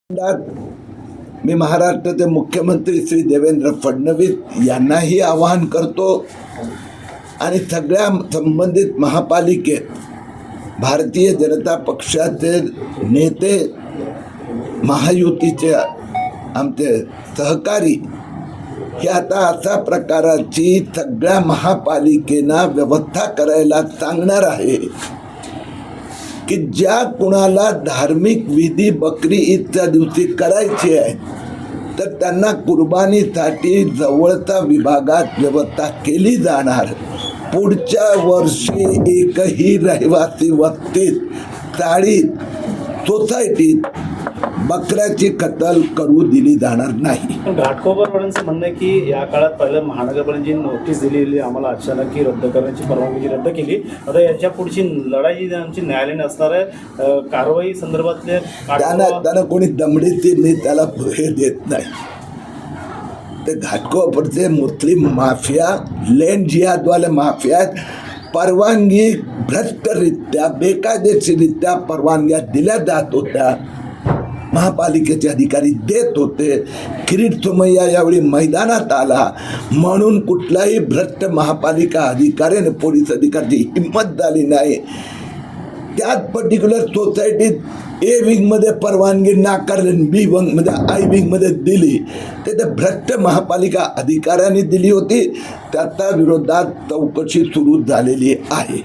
मी महाराष्ट्राचे मुख्यमंत्री श्री देवेंद्र फडणवीस यांनाही आवाहन करतो आणि सगळ्या संबंधित महापालिकेत भारतीय जनता पक्षाचे नेते, महायुतीचे आमचे सहकारी हे आता अशा प्रकारची सगळ्या महापालिकेना व्यवस्था करायला सांगणार आहे की ज्या कुणाला धार्मिक विधी बकरी ईदच्या दिवशी करायची आहे तर त्यांना कुर्बानीसाठी जवळच्या विभागात व्यवस्था केली जाणार. पुढच्या वर्षी एकही रहिवासी वस्तीत, चाळीत, सोसायटीत बकऱ्याची कत्तल करू दिली जाणार नाही. घाटकोपरवाड्यांचं म्हणणं आहे की या काळात पहिलं महानगरपालिकेची नोटीस दिलेली आम्हाला अचानक की रद्द करण्याची परवानगी रद्द केली. आता याच्या पुढची लढाई आमची न्यायालयाने असणार आहे. कारवाई संदर्भातले त्यांना कोणी दमडीची त्याला हे देत नाही. ते घाटकोपरचे मुस्लिम माफिया, लँड जिहादवाले माफिया परवानगी भ्रष्टरित्या, बेकायदेशीररित्या परवानग्या दिल्या जात होत्या. महापालिकेचे अधिकारी देत होते. किरीट सोमय्या यावेळी मैदानात आला म्हणून कुठलाही भ्रष्ट महापालिका अधिकाऱ्याने, पोलीस अधिकाऱ्याची हिंमत झाली नाही. त्याच पर्टिक्युलर सोसायटीत ए विंगमध्ये परवानगी नाकारली, बी विंगमध्ये, आय विंगमध्ये दिली. ते भ्रष्ट महापालिका अधिकाऱ्यांनी दिली होती. त्याच्या विरोधात चौकशी सुरू झालेली आहे.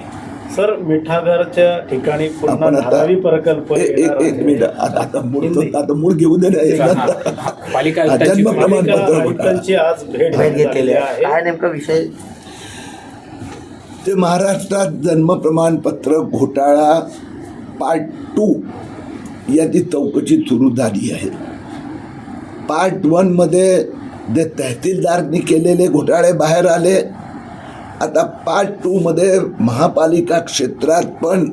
सर, मिठागरच्या ठिकाणी धारावी प्रकल्प एक मिनिट आता मूळ घेऊ दे. जन्म प्रमाणपत्र आज भेट घेतलेली आहे. काय नेमका विषय? ते महाराष्ट्रात जन्म प्रमाणपत्र घोटाळा पार्ट 2 याची चौकशी सुरू झाली आहे. पार्ट 1 मध्ये जे तहसीलदारनी केलेले घोटाळे बाहेर आले. आता पार्ट 2 मध्ये महापालिका क्षेत्रात पण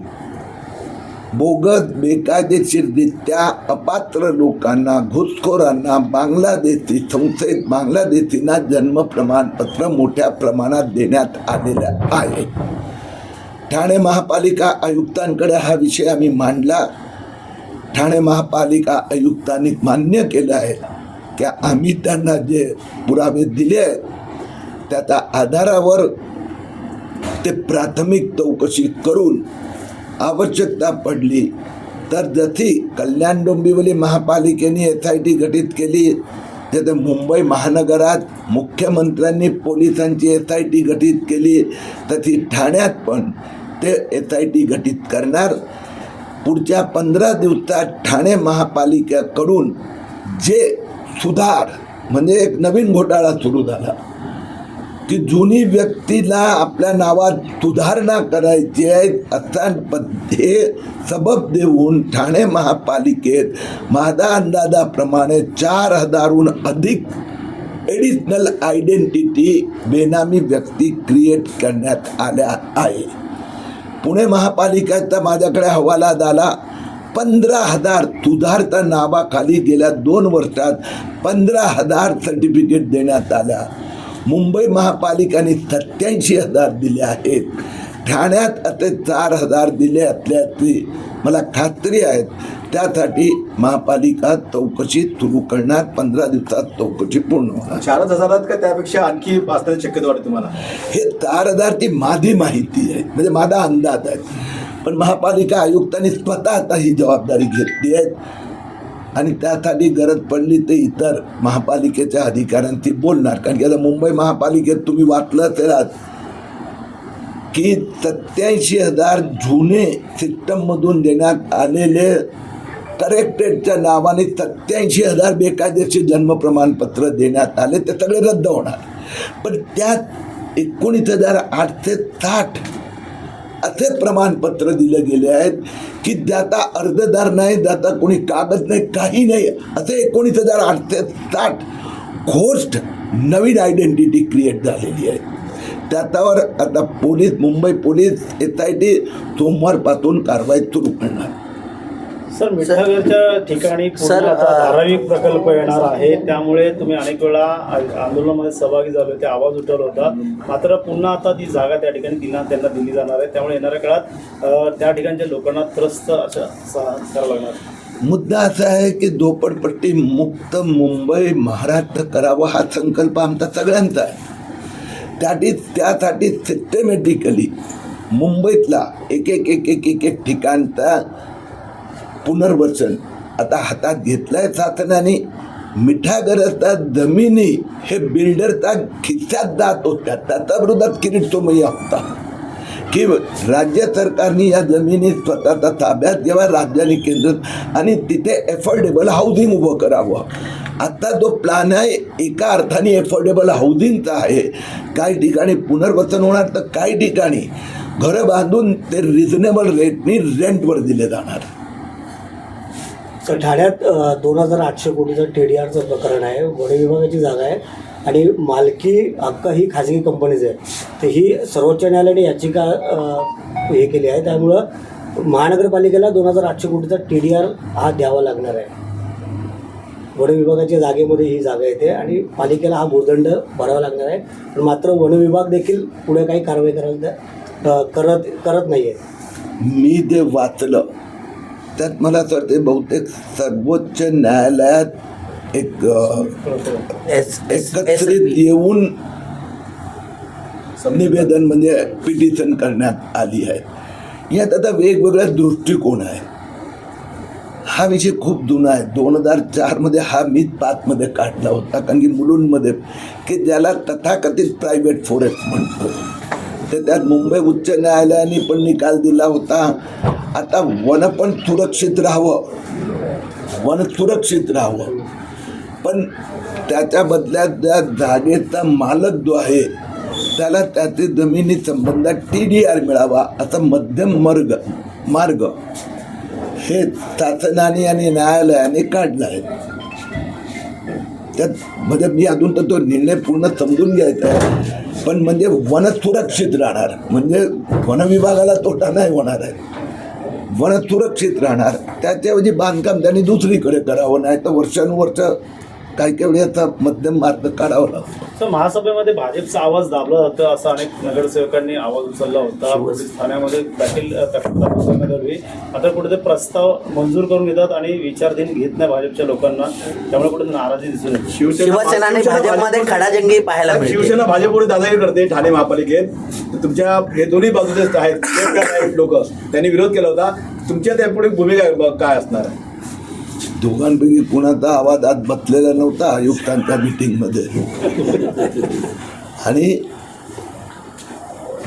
बोगस, बेकायदेशीररित्या अपात्र लोकांना, घुसखोरांना, बांगलादेशी, संशयित बांगलादेशींना जन्म प्रमाणपत्र मोठ्या प्रमाणात देण्यात आलेलं आहे. ठाणे महापालिका आयुक्तांकडे हा विषय आम्ही मांडला. ठाणे महापालिका आयुक्तांनी मान्य केलं आहे की आम्ही त्यांना जे पुरावे दिले आहेत त्याच्या आधारावर ते प्राथमिक चौकशी करून आवश्यकता पडली तर जशी कल्याण डोंबिवली महापालिकेने SIT गठीत केली, तिथे मुंबई महानगरात मुख्यमंत्र्यांनी पोलिसांची SIT गठीत केली, तशी ठाण्यात पण ते SIT गठीत करणार. पुढच्या 15 दिवसात ठाणे महापालिकेकडून जे सुधार म्हणजे एक नवीन घोटाळा सुरू झाला की जुनी व्यक्तीला आपल्या नावात सुधारणा करायची आहे असा हे सबब देऊन ठाणे महापालिकेत माझ्या अंदाजाप्रमाणे 4000हून अधिक ॲडिशनल आयडेंटिटी बेनामी व्यक्ती क्रिएट करण्यात आल्या आहे. पुणे महापालिकेचा माझ्याकडे हवाला झाला. 15,000 सुधारता नावाखाली गेल्या 2 वर्षात 15,000 सर्टिफिकेट देण्यात आल्या. मुंबई महापालिकेने 87,000 दिले आहेत. ठाण्यात असे 4,000 दिले असल्याची मला खात्री आहे. त्यासाठी महापालिका चौकशी सुरू करणार. 15 दिवसात चौकशी पूर्ण होणार. 4,000 का त्यापेक्षा आणखी असण्याची शक्यता वाटते तुम्हाला? हे 4,000 ची माझी माहिती आहे, म्हणजे माझा अंदाज आहे. पण महापालिका आयुक्तांनी स्वतः आता ही जबाबदारी घेतली आहे आणि त्यासाठी गरज पडली तर इतर महापालिकेच्या अधिकाऱ्यांशी बोलणार. कारण की आता मुंबई महापालिकेत तुम्ही वाचलं असेल की 87,000 जुने सिस्टममधून देण्यात आलेले करेक्टेडच्या नावाने 87,000 बेकायदेशीर जन्म प्रमाणपत्र देण्यात आले. ते सगळे रद्द होणार. पण त्यात 19,860 असे प्रमाणपत्र दिले गेले आहेत की ज्याचा अर्जदार नाही, ज्याचा कोणी कागद नाही, काही नाही, असे 19,860 घोस्ट नवीन आयडेंटिटी क्रिएट झालेली आहे. त्याच्यावर आता पोलीस, मुंबई पोलीस SIT सोमवारपासून कारवाई सुरू करणार. सर, मिठागरच्या ठिकाणी धारावी प्रकल्प येणार आहे, त्यामुळे तुम्ही अनेक वेळा आंदोलनामध्ये सहभागी झाले होते, आवाज उठवला होता. मात्र पुन्हा आता ती जागा त्या ठिकाणी त्यांना दिली जाणार आहे. त्यामुळे येणाऱ्या काळात त्या ठिकाणच्या लोकांना त्रस्त अशा करावं लागणार. मुद्दा असा आहे की झोपडपट्टी मुक्त मुंबई महाराष्ट्र करावं हा संकल्प आमचा सगळ्यांचा आहे. त्यासाठी सिस्टमॅटिकली मुंबईतला एक ठिकाणचा पुनर्वसन आता हातात घेतलाय शासनाने. मिठागरचा जमिनी हे बिल्डरचा खिशात जात होत्या, त्याच्या विरोधात किरीट सोमय्या होता की राज्य सरकारने या जमिनी स्वतःच्या ताब्यात घ्यावा, राज्याने केंद्र, आणि तिथे एफोर्डेबल हाऊसिंग उभं करावं. आता जो प्लॅन आहे एका अर्थाने एफोर्डेबल हाऊसिंगचा आहे. काही ठिकाणी पुनर्वसन होणार तर काही ठिकाणी घरं बांधून ते रिझनेबल रेटनी रेंटवर दिले जाणार. तर ठाण्यात 2,800 कोटीचं TDRचं प्रकरण आहे. वन विभागाची जागा आहे आणि मालकी हक्क ही खाजगी कंपनीच आहे. तर ही सर्वोच्च न्यायालयाने याचिका हे केली आहे. त्यामुळं महानगरपालिकेला 2,800 कोटीचा TDR हा द्यावा लागणार आहे. वन विभागाच्या जागेमध्ये ही जागा येते आणि पालिकेला हा भूदंड भरावा लागणार आहे. पण मात्र वन विभाग देखील पुढे काही कारवाई करत नाही आहे. मी ते वाचलं त्यात मला असं वाटतं बहुतेक सर्वोच्च न्यायालयात एकत्रित येऊन निवेदन म्हणजे पिटिशन करण्यात आली आहे. यात आता वेगवेगळ्या दृष्टिकोन आहे. हा विषय खूप जुना आहे. 2004 हा मी 5 काढला होता, कारण की मुलुंडमध्ये की ज्याला तथाकथित प्रायव्हेट फॉरेस्ट म्हणतो, तर त्यात मुंबई उच्च न्यायालयाने पण निकाल दिला होता. आता वन पण सुरक्षित राहावं, वन सुरक्षित राहावं, पण त्याच्या बदल्यात त्या जागेचा मालक जो आहे त्याला त्याचे जमिनी संबंधात TDR मिळावा असा मध्यम मार्ग हे शासनाने आणि न्यायालयाने काढला आहे. त्यात म्हणजे मी अजून तर तो निर्णय पूर्ण समजून घ्यायचा आहे, पण म्हणजे वन सुरक्षित राहणार, म्हणजे वन विभागाला तोटा नाही होणार आहे, वन सुरक्षित राहणार. त्याच्याऐवजी बांधकाम त्यांनी दुसरीकडे करावं, नाही तर वर्षानुवर्ष काही वेळेचा मध्यम मार्ग काढावा लागतो. तर महासभेमध्ये भाजपचा आवाज दाबला जातो असं अनेक नगरसेवकांनी आवाज उचलला होता. पोलीस ठाण्यामध्ये देखील तक्रार करण्यात आली. आता कुठे ते प्रस्ताव मंजूर करून घेतात आणि विचारधीन घेत नाही भाजपच्या लोकांना, त्यामुळे कुठे नाराजी दिसून येते. शिवसेना आणि भाजपमध्ये खडाजंगी पाहायला मिळते. शिवसेना भाजपपुढे दादागिरी करते ठाणे महापालिकेत. तर तुमच्या हे दोन्ही बाजूचे आहेत लोक, त्यांनी विरोध केला होता. तुमच्या त्यापुढे भूमिका काय असणार आहे? दोघांपैकी कुणाचा आवाज आज बसलेला नव्हता आयुक्तांच्या मीटिंगमध्ये. आणि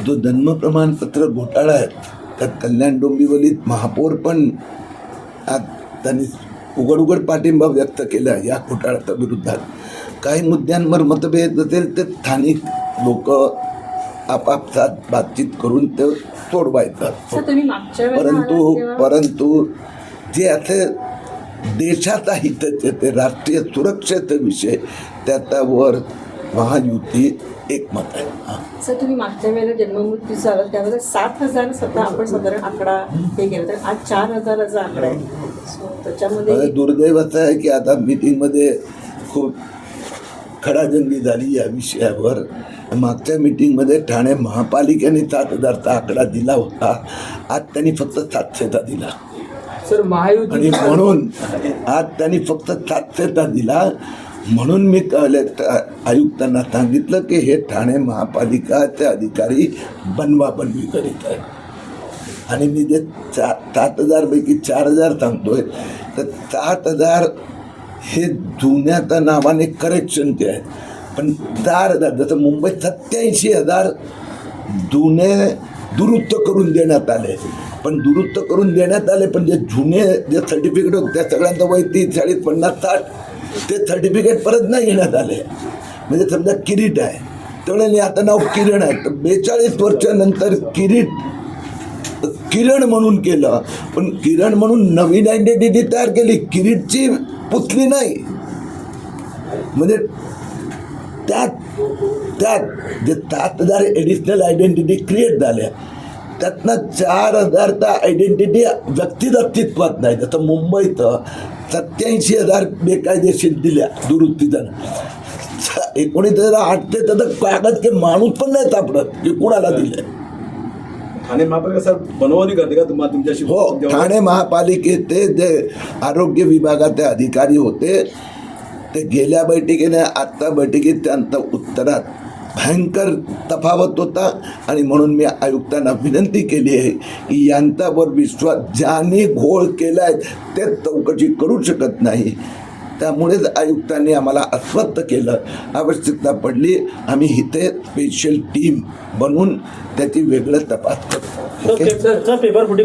जो जन्म प्रमाणपत्र घोटाळा आहे त्यात कल्याण डोंबिवलीत महापौर पण आज त्यांनी उघड पाठिंबा व्यक्त केला या घोटाळ्याच्या विरोधात. काही मुद्द्यांवर मतभेद असेल तर स्थानिक लोक आपापसात बातचीत करून ते सोडवायचं. परंतु जे असे देशाचा हितच ते राष्ट्रीय सुरक्षेचा विषय त्याच्यावर महायुती एकमत आहे. सर, तुम्ही मागच्या वेळेला जन्ममृत्यू झाला त्यावेळेला 7,000 सध्या आपण साधारण आकडा हे केलं, तर आज 4,000चा आकडा आहे. सो त्याच्यामध्ये दुर्दैव असं आहे की आता मीटिंगमध्ये खूप खडाजंगी झाली या विषयावर. मागच्या मीटिंगमध्ये ठाणे महापालिकेने 7,000चा आकडा दिला होता, आज त्यांनी फक्त 700चा दिला. सर, महायुती आणि म्हणून आज त्यांनी फक्त 700चा दिला. म्हणून मी आयुक्तांना सांगितलं की हे ठाणे महापालिकाचे अधिकारी बनवाबनवी करीत आहेत. आणि मी जे 7,000पैकी 4,000 सांगतोय, तर 7,000 हे जुन्याच्या नावाने करेक्शन ते आहेत. पण 4,000 जसं मुंबईत 87,000 जुने दुरुस्त करून देण्यात आले, पण दुरुस्त करून देण्यात आले, पण जे जुने जे सर्टिफिकेट होते त्या सगळ्यांचं वय 30, 40, 50, 60 ते सर्टिफिकेट परत नाही घेण्यात आले. म्हणजे समजा किरीट आहे त्यावेळेला आता नाव किरण आहे, तर 42 वर्षानंतर किरण म्हणून केलं, पण किरण म्हणून नवीन आयडेंटिटी तयार केली, किरीटची पुसली नाही. म्हणजे त्यात जे 7,000 एडिशनल आयडेंटिटी क्रिएट झाल्या, त्यातनं 4,000चा आयडेंटिटी व्यक्तीच अस्तित्वात नाही. जसं मुंबईत 87,000 बेकायदेशीर दिल्या दुरुस्तीनं. 19,800 तर कागद के माणूस पण नाही सापडत की कोणाला दिले. ठाणे महापालिका सर बनवणी करते का तुम्हाला तुमच्याशी? हो, ठाणे महापालिकेचे जे आरोग्य विभागाचे अधिकारी होते ते गेल्या बैठकीने आत्ता बैठकीत त्यांच्या उत्तरात भयंकर तफावत होता आणि म्हणून मी आयुक्तांना विनंती केली आहे की यांच्यावर विश्वास ज्यांनी घोळ केला आहे ते चौकशी करू शकत नाही. त्यामुळेच आयुक्तांनी आम्हाला अस्वस्थ केलं. आवश्यकता पडली आम्ही इथे स्पेशल टीम बनवून त्याची वेगळं तपास करतो. पेपर फुटी